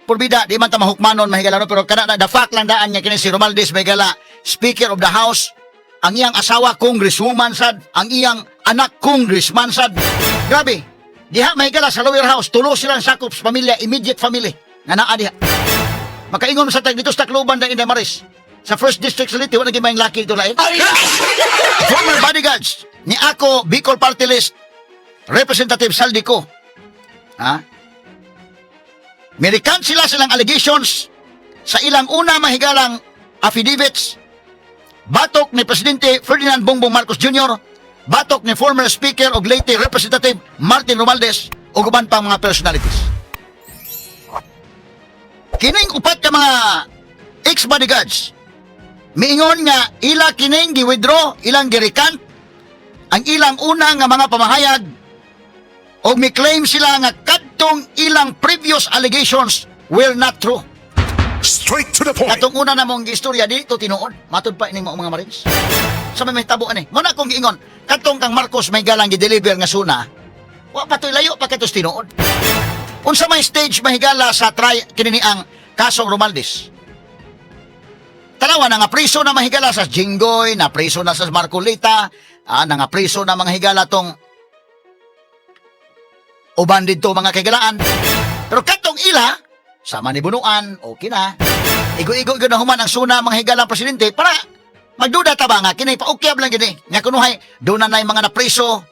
Purbida, di man ta mahukmanon mahigala no, pero kana na the fact lang daan niya kini si Romualdez Mahigala, Speaker of the House, ang iyang asawa congresswoman sad, ang iyang anak congressman sad. Grabe. Diha mahigala sa lower house, tulo silang sakop sa pamilya, immediate family nga naa diha. Makaingon sa tag dito sa Tacloban ng Inday Maris. Sa first district sa Liti, wala naging mayang laki ito lain. Former bodyguards ni ako, Bicol Party List, Representative Saldico. Ha? Merikan silang allegations sa ilang una mahigalang affidavits. Batok ni Presidente Ferdinand Bongbong Marcos Jr., batok ni former Speaker o Leyte Representative Martin Romualdez o guban pang mga personalities. Kining upat ka mga ex-bodyguards, miingon nga ila kining gi-withdraw, ilang gi-recant ang ilang una nga mga pamahayag o mi-claim sila nga kadtong ilang previous allegations were not true. Straight to the point. Katong una namong istorya dito tinuod, matud pa ining mga Marines. Sa may tabo ani. Mo na kong giingon, katong kang Marcos may galang gi-deliver nga suna, wa patoy layo pa katos tinuod. Unsa may stage mahigala sa kini ang kasong Romualdez. Tanawa na nga priso na mahigala sa Jinggoy, na priso na sa Marcolita, na nga priso na mga higala tong uban dito mga kagalaan. Pero katong ila, sama ni Bunuan, okay na. Igo-igo na human ang suna mga higalang presidente para magduda ta ba nga, kinay pa-ukyab lang gini. Nga kunuhay, doon na mga napriso,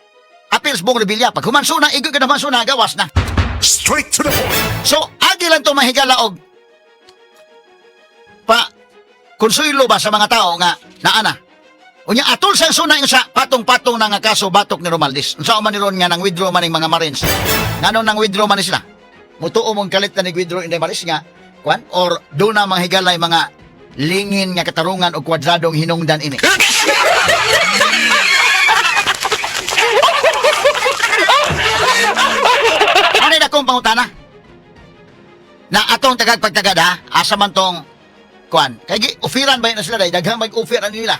appeals buong rebelya. Pag human suna, igo na human suna, gawas na. Straight to the point. So, agi lang to mahigala og pa konsuelo ba sa mga tao nga naana. Unya atol sa suna yung sa patong-patong na nga kaso batok ni Romualdez. Unsa man ni ron nga nang withdraw man ning mga Marines. Ngano nang withdraw man ni sila? Mutuo mong kalit na ni withdraw Inday Maris nga kwan or do na mga higalay mga lingin nga katarungan o kwadradong hinungdan ini. Ano na kong pangutana? Na atong tagagpagtagada, asa man tong kuan. Kaya ufiran ba yun na sila dahil daghang mag-ufiran nila.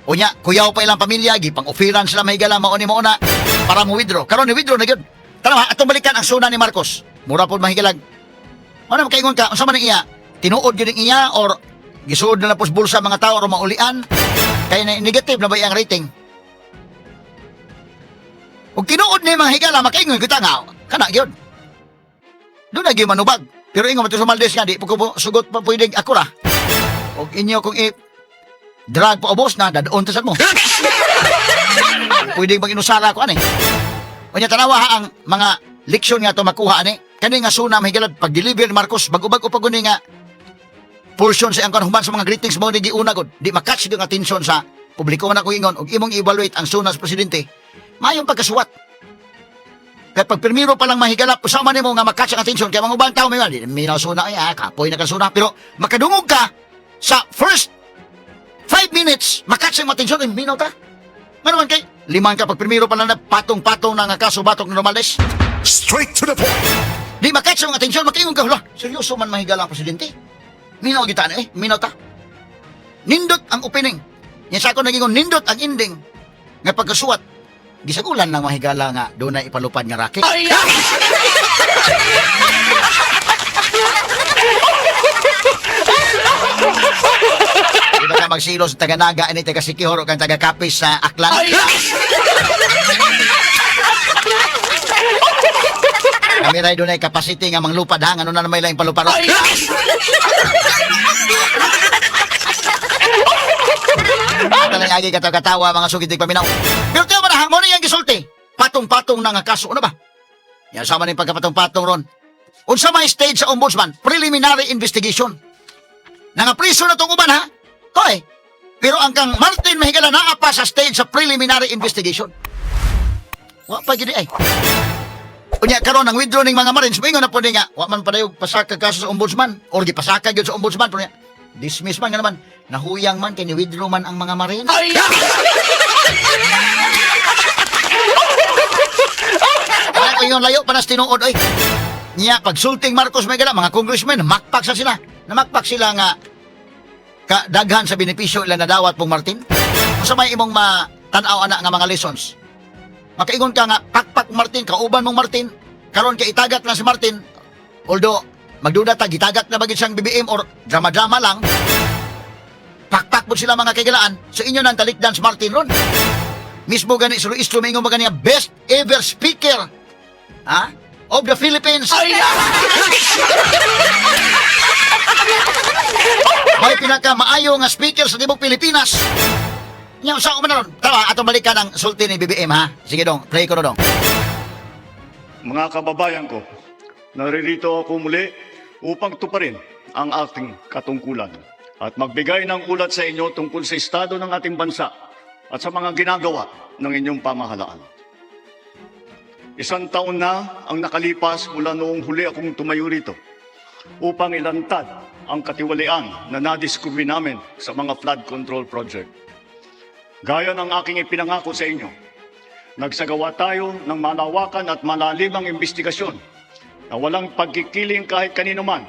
Unya, kuyaw pa ilang pamilya, gipang-ufiran sila mahigala, mauni mo na para mo withdraw. Karon ni withdraw na yun. Tanawa, atong balikan ang suna ni Marcos. Mura po mahigalag. Ano makaingon ka, unsa man ang iya? Tinuod yun ang iya or gisuod na po sa bulsa mga tao o maulian? Kaya na negative na ba iyang rating? Kung tinuod na yung mga higala, makaingon kita nga, kana yun. Doon na manubag. Pero ingon mo sa Romualdez nga, di po ko sugot pa pwedeng ako ra. O inyo kung drag pa ubos na, dadoon tasan mo. Pwedeng mag-inusara ko, ani. O niya, tanawa ha, ang mga leksyon nga ito makuha, ani. Kani nga suna, mahigalad, pag-deliver ni Marcos, bagubag o pag nga portion sa ang human sa mga greetings mo, di una god. Di makatch yung atensyon sa publiko na ko ingon, og imong evaluate ang suna sa presidente, mayong pagkasuwat. Kaya pag pirmiro pa lang mahigalap, usama nimo nga makatch ang atensyon, kaya mga ubang tao may di minaw suna, ay kapoy na kasuna. Pero makadungog ka sa first 5 minutes, makatch ang atensyon, ay minaw ta. Ano man kay, liman ka pag pirmiro pa lang na patong-patong na nga kaso batok ni Romualdez. Straight to the point. Di makatch ang atensyon, makaingon ka, hula, seryoso man mahigala ang presidente. Minaw kita na minaw ta. Nindot ang opening. Yan sa ako naging nindot ang ending. Nga pagkasuwat, gisagulan lang mahigala nga doon na ipalupad nga racket. Di ba ka magsilos sa taga-naga ini taga-Sikihor o kang taga-Kapis sa Aklan? Kami rin doon ay capacity nga manglupad ha. Ano na naman lang paluparo? Talang agi katawa mga sugitig paminaw. Pero tiyo ba na, mo na yung gisulti? Patong-patong na nga kaso. Ano ba? Yan sama na yung pagkapatong-patong ron. Unsa may stage sa ombudsman? Preliminary investigation. Nangapriso na itong uban ha? Hoy. Pero ang kang Martin Mahigala naapa sa stage sa preliminary investigation. Wa pa gini ay. Unya karon ang withdraw ning mga Marines, moingon na po nga, wa man padayog pasaka kaso sa ombudsman or gipasaka gyud sa ombudsman pero dismiss man nga naman. Nahuyang man kay ni withdraw man ang mga Marines. Ay, yung layo panas tinuod oy. Nya pagsulting Marcos may gala mga congressmen, makpak sa sila. Namakpak sila nga kadaghan sa benepisyo ila nadawat pong Martin. Unsa may imong matanaw ana nga mga lessons? Makaingon ka nga, pakpak Martin, kauban mong Martin, karon kay itagak na si Martin, although magduda ta gitagak na bagid siyang BBM or drama-drama lang. Pakpak po sila mga kaigalaan sa inyo nang talikdan sa Martin ron. Mismo gani si Luis Domingo mga niya best ever speaker of the Philippines. May pinaka maayo nga speaker sa tibok Pilipinas. Nya usa ko man ron. Tara ato balikan ang sulti ni BBM ha. Sige dong, play ko na dong. Mga kababayan ko, naririto ako muli upang tuparin ang ating katungkulan at magbigay ng ulat sa inyo tungkol sa estado ng ating bansa at sa mga ginagawa ng inyong pamahalaan. 1 taon na ang nakalipas mula noong huli akong tumayo rito upang ilantad ang katiwalian na nadiskubre namin sa mga flood control project. Gaya ng aking ipinangako sa inyo, nagsagawa tayo ng malawakan at malalimang investigasyon na walang pagkikiling kahit kanino man.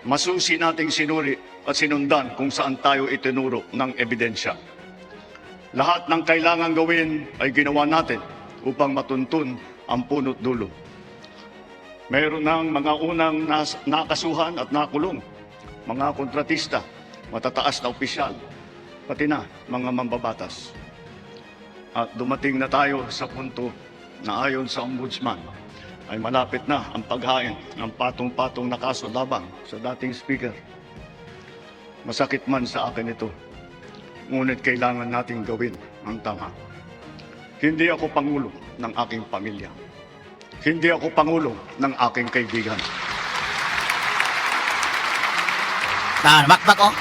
Masusi nating sinuri at sinundan kung saan tayo itinuro ng ebidensya. Lahat ng kailangan gawin ay ginawa natin upang matuntun ang punot dulo. Mayroon ng mga unang nakasuhan at nakulong, mga kontratista, matataas na opisyal, pati na mga mambabatas. At dumating na tayo sa punto na ayon sa ombudsman ay malapit na ang paghain ng patong-patong na kaso labang sa dating speaker. Masakit man sa akin ito, ngunit kailangan nating gawin ang tama. Hindi ako pangulo ng aking pamilya. Hindi ako pangulo ng aking kaibigan. Makpak oh.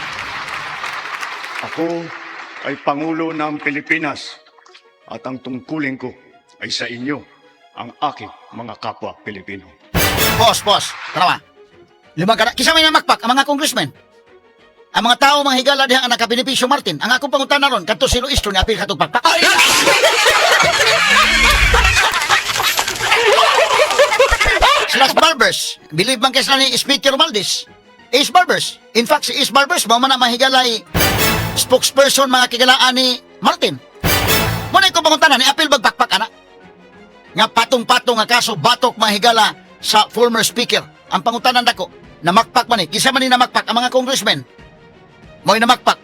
Ako ay pangulo ng Pilipinas at ang tungkulin ko ay sa inyo, ang aking mga kapwa Pilipino. Boss. Tara. Limang ka na. Kisa may namakpak ang mga congressmen. Ang mga tao mga higala diha ang nakabinipisyo Martin. Ang akong pangutan na ron, kadto si Luis ni apil katong pakpak. Slash Barbers. Believe man kayo ni Speaker Romualdez. Ace Barbers. In fact, si Ace Barbers, mo man ang mahigalay spokesperson mga kigalaan ni Martin. Muna ko panguntanan ni apil bagpakpak ana. Nga patong-patong nga kaso batok mahigala sa former speaker. Ang panguntanan dako, namakpak man kisa man ni namakpak ang mga congressmen. Mo'y namakpak.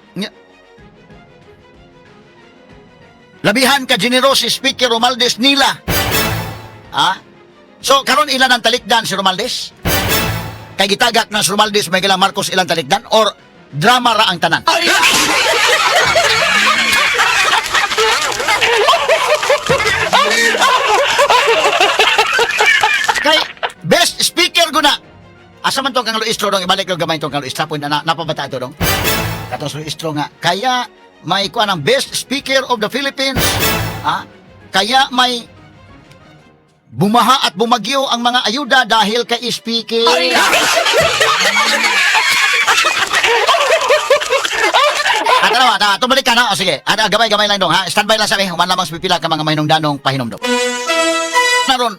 Labihan ka generous si Speaker Romualdez nila. So, karon ilan ang talikdan si Romualdez? Kay gitagak na si Romualdez may gala Marcos ilang talikdan or drama ra ang tanan? Kay best speaker guna. Asa man tong kang Luistro dong ibalik yung gamay tong kang Luistro point na napabata ito dong. Katong Luistro nga kaya may kuan ang best speaker of the Philippines. Kaya may bumaha at bumagyo ang mga ayuda dahil kay speaker. Tumalik ka na. O sige, gamay-gamay lang dong ha. Standby lang sabi, human lamang pipila ka mga mahinong danong pahinomdom. Naron,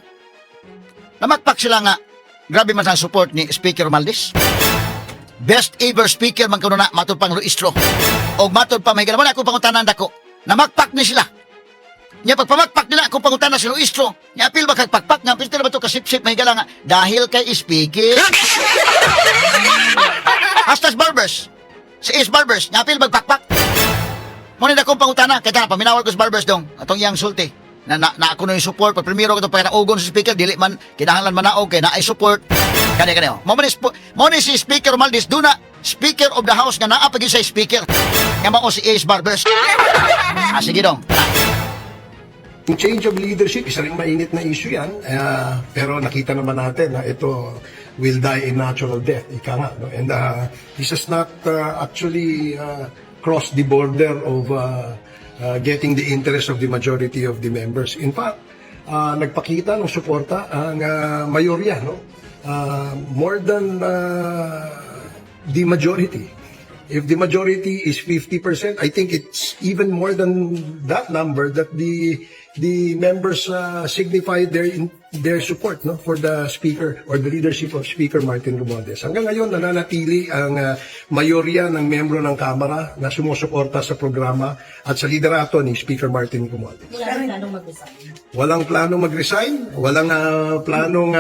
namakpak sila nga, grabe man sa support ni Speaker Romualdez. Best ever speaker man kuno na, matod pang Luistro. O matod pa may galaman ako pangutanan dako, namakpak ni sila. Nya pagpamakpak nila ako pangutanan si Luistro. Nya apil ba kagpakpak nga, apil ba ito kasip-sip may gala nga, dahil kay speaker. Hashtag Barbers. Si Ace Barbers, napil magpakpak. Muna na kong pangutana, kaya na, paminawal ko si Barbers dong, atong iyang sulti. Na ako na yung support, pag primero ko ito, pag naugon sa speaker, dili man, kinahanglan man naog, kaya na ay support. Kanya. Muna si Speaker Romualdez, doon na, Speaker of the House, nga naapagin sa speaker. Nga mao si Ace Barbers. Sige dong. Yung change of leadership, isa rin mainit na issue yan. Pero nakita naman natin na ito will die a natural death. Ika nga, no? And this has not actually crossed the border of getting the interest of the majority of the members. In fact, nagpakita ng suporta ang mayorya, no? More than the majority. If the majority is 50%, I think it's even more than that number that the the members signified their support, no, for the speaker or the leadership of Speaker Martin Romualdez. Hanggang ngayon nananatili ang mayorya ng membro ng Kamara na sumusuporta sa programa at sa liderato ni Speaker Martin Romualdez. Walang planong mag-resign, walang planong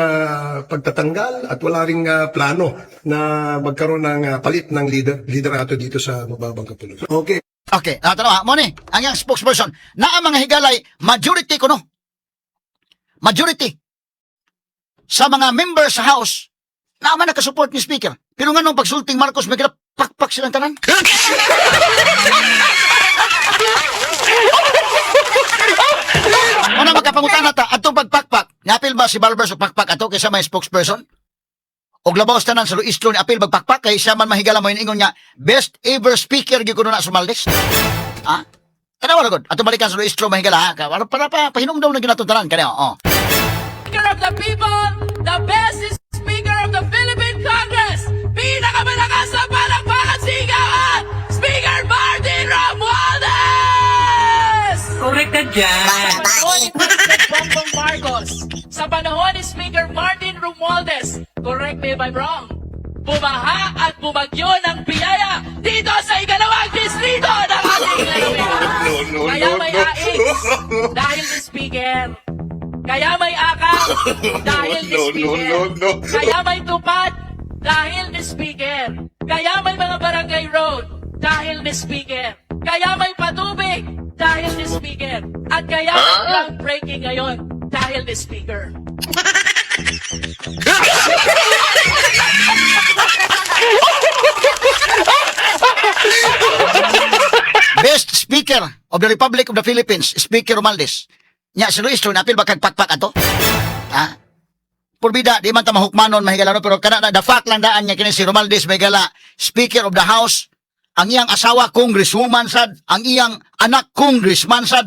pagtatanggal, at wala ring plano na magkaroon ng palit ng liderato dito sa mababang kapulutan. Okay. Okay, tanawa mo ni, ang iyang spokesperson, na ang mga higalay, majority ko no. Majority sa mga members sa House na man nakasupport ni Speaker. Pero nga nung pagsulting Marcos, may pakpak silang tanan. Ano magkapangutan nata, atong pagpakpak, napil ba si Barbers o pakpak ato kaysa may spokesperson? Og labaw tanan sa Luistro ni apil magpakpak kay siya man mahigala mo ingon niya best ever speaker gyud kuno na Romualdez. Ha? Tanawa ra gud. Ato balikan sa Luistro mahigala ha. Para pahinungdaw na ginatong tanan kani oh. Speaker of the people, the best Speaker of the Philippine Congress, pinakamalakas sa palakpakan sigawan, Speaker Martin Romualdez! Corrected dyan. Sa panahon ni President Bongbong Marcos, sa panahon ni Speaker Martin Romualdez, correct me if I'm wrong, bumaha at bumagyo ng biyaya dito sa ikalawang distrito ng ating lalawigan. Kaya may AX dahil ni Speaker. Kaya may akak dahil ni Speaker. Kaya may tupad dahil ni Speaker. Kaya may mga barangay road dahil ni Speaker. Kaya may patubig dahil ni Speaker. At kaya may groundbreaking ngayon dahil ni Speaker. Best Speaker of the Republic of the Philippines, Speaker Romualdez. Nya si Luis napil ba kag pakpak ato? Ha? Purbida di man ta mahukmanon mahigala no pero kana na the fact lang daan niya kini si Romualdez mahigala Speaker of the House, ang iyang asawa congresswoman sad, ang iyang anak congressman sad.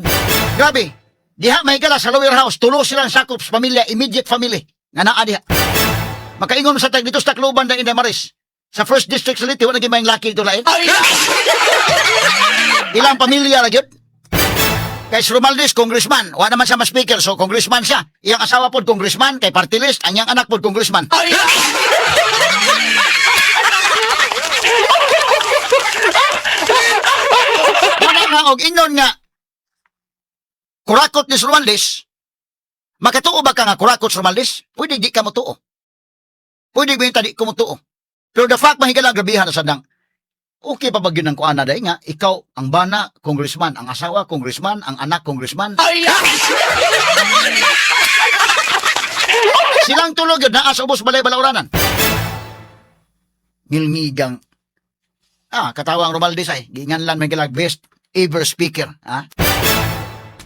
Grabe. Diha mahigala sa lower house, tulo silang sakop sa pamilya, immediate family nga naa diha. Makaingon sa tag dito sa Tacloban da Inday Maris. Sa first district sa Liti, wala naging mayang laki ito lain. Ilang pamilya na gyud. Kay si Romualdez, congressman. Wala naman siya ma-speaker, so congressman siya. Iyang asawa po, congressman. Kay party list, ang iyang anak po, congressman. Wala nga, og inon nga, kurakot ni si Romualdez, makatuo ba ka nga kurakot si Romualdez? Pwede di ka mo tuo. Pwede ba yung tadi ko mo tuo. Pero the fact mahigala grabihan na sadang, okay pa ba yun ang kuana dahi nga, ikaw ang bana, congressman, ang asawa, congressman, ang anak, congressman. Silang tulog yun, naa sa ubos balay balauranan. Ngilngigang, katawa ang Romualdez ay, ginganlan may galag best ever speaker.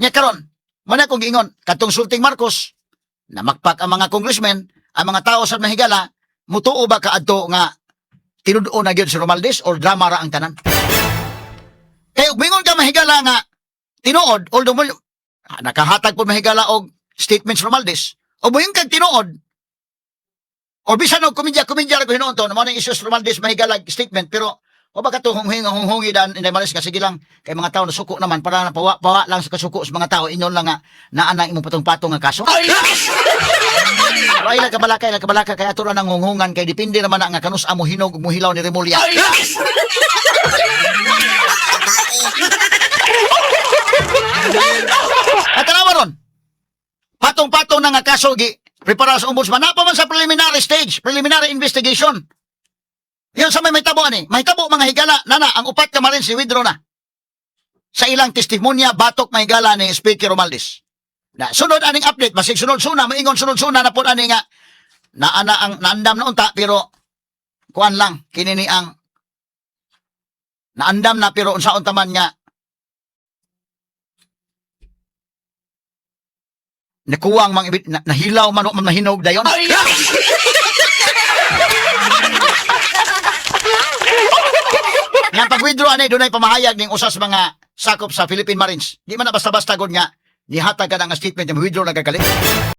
Nya karon, mana kong giingon, katong sulting Marcos, na magpak ang mga congressmen, ang mga tao sa mahigala, mutuo ba ka adto nga tinudo na gyud si Romualdez or drama ra ang tanan? Kay ug mingon ka mahigala nga tinuod, although nakahatag po mahigala og statements Romualdez, o moyong kag tinuod o bisan og komedya ra ko hinuon to, mo nang issues Romualdez mahigala statement pero o ba kato hungi dan Inday Maris nga sige lang kay mga tao nasuko naman para na pawa lang sa kasuko sa mga tao inyon lang nga naa na imong patong-patong nga kaso. Wala kabalaka kay ato ra nang hunghungan kay depende naman na nga kanus amo hinog mo hilaw ni Remulla. At tanawa ron. Patong-patong na nga kaso gi prepara sa ombudsman na pa man sa preliminary stage, preliminary investigation. Yan sa may tabo ani, may tabo mga higala nana ang upat ka marin si withdraw na. Sa ilang testimonya batok mahigala ni Speaker Romualdez. Na sunod aning update, basig sunod suna, maingon sunod suna na po ani nga naana ang naandam na unta pero kuan lang kini ni ang naandam na pero unsaon taman nga nakuwang mga nahilaw man mahinog dayon. Nga pag-withdraw ani dunay pamahayag ning usas mga sakop sa Philippine Marines. Di man na basta-basta gud nga nihatag ka na nga statement na withdraw na gagalit.